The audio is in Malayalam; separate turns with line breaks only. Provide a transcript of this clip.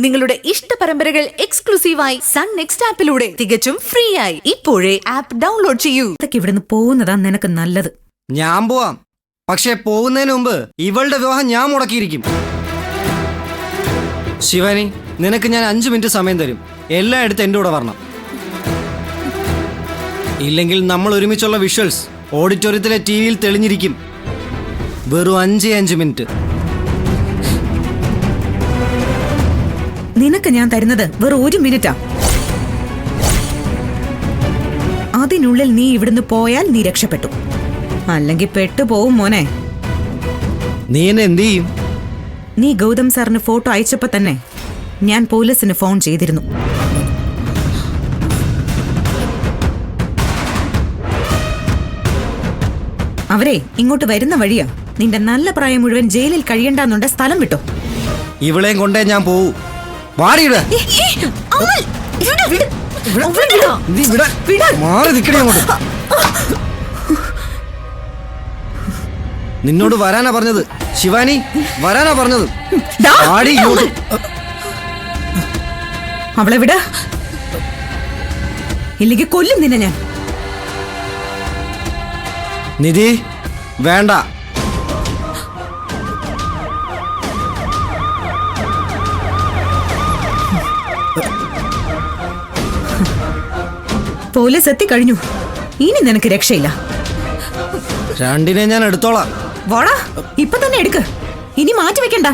നിങ്ങളുടെ ഇഷ്ട പരമ്പരകൾ എക്സ്ക്ലൂസീവായി സൺ നെക്സ്റ്റ് ആപ്പിലൂടെ തികച്ചും ഫ്രീ ആയി ഇപ്പോഴേ ആപ്പ് ഡൗൺലോഡ് ചെയ്യൂ.
ഇവിടുന്ന് പോകുന്നതാ നിനക്ക് നല്ലത്.
ഞാൻ പോവാം, പക്ഷെ പോകുന്നതിന് മുമ്പ് ഇവളുടെ വിവാഹം ഞാൻ മുടക്കിയിരിക്കും. ശിവാനി, നിനക്ക് ഞാൻ 5 മിനിറ്റ് സമയം തരും. എല്ലായിടത്തും എൻ്റെ കൂടെ വരണം. ഇല്ലെങ്കിൽ നമ്മൾ ഒരുമിച്ചുള്ള വിഷ്വൽസ് ഓഡിറ്റോറിയത്തിലെ ടിവിയിൽ തെളിഞ്ഞിരിക്കും. വെറും 5 മിനിറ്റ്.
നിനക്ക് ഞാൻ തരുന്നത് വെറും 1 മിനിറ്റാ. അതിനുള്ളിൽ നീ ഇവിടുന്ന് പോയാൽ നീ രക്ഷപ്പെട്ടു, അല്ലെങ്കിൽ പെട്ടുപോവും മോനെ.
നീ എന്നെ എന്ത് ചെയ്യും?
നീ ഗൗതം സാറിന് ഫോട്ടോ അയച്ചപ്പോ തന്നെ ഞാൻ പോലീസിന് ഫോൺ ചെയ്തിരുന്നു. അവരെ ഇങ്ങോട്ട് വരുന്ന വഴിയാ. നിന്റെ നല്ല പ്രായം മുഴുവൻ ജയിലിൽ കഴിയണ്ടെന്നുണ്ട്. സ്ഥലം വിട്ടോ.
ഇവളെയും കൊണ്ടേ ഞാൻ പോവൂ. വാടിയിട മാറി നിൽക്കണേ അങ്ങോട്ട്. നിന്നോട് വരാനാ പറഞ്ഞത് ശിവാനി, വരാനാ പറഞ്ഞത്.
അവളെ വിട, ഇല്ലെങ്കിൽ കൊല്ലും നിന്നെ ഞാൻ.
നിധി വേണ്ട.
പോലീസ് എത്തിക്കഴിഞ്ഞു. ഇനി നിനക്ക് രക്ഷയില്ല.
രണ്ടിനെ ഞാൻ എടുത്തോളാം.
വാടാ, ഇപ്പൊ തന്നെ എടുക്ക്. ഇനി മാറ്റി വെക്കണ്ട.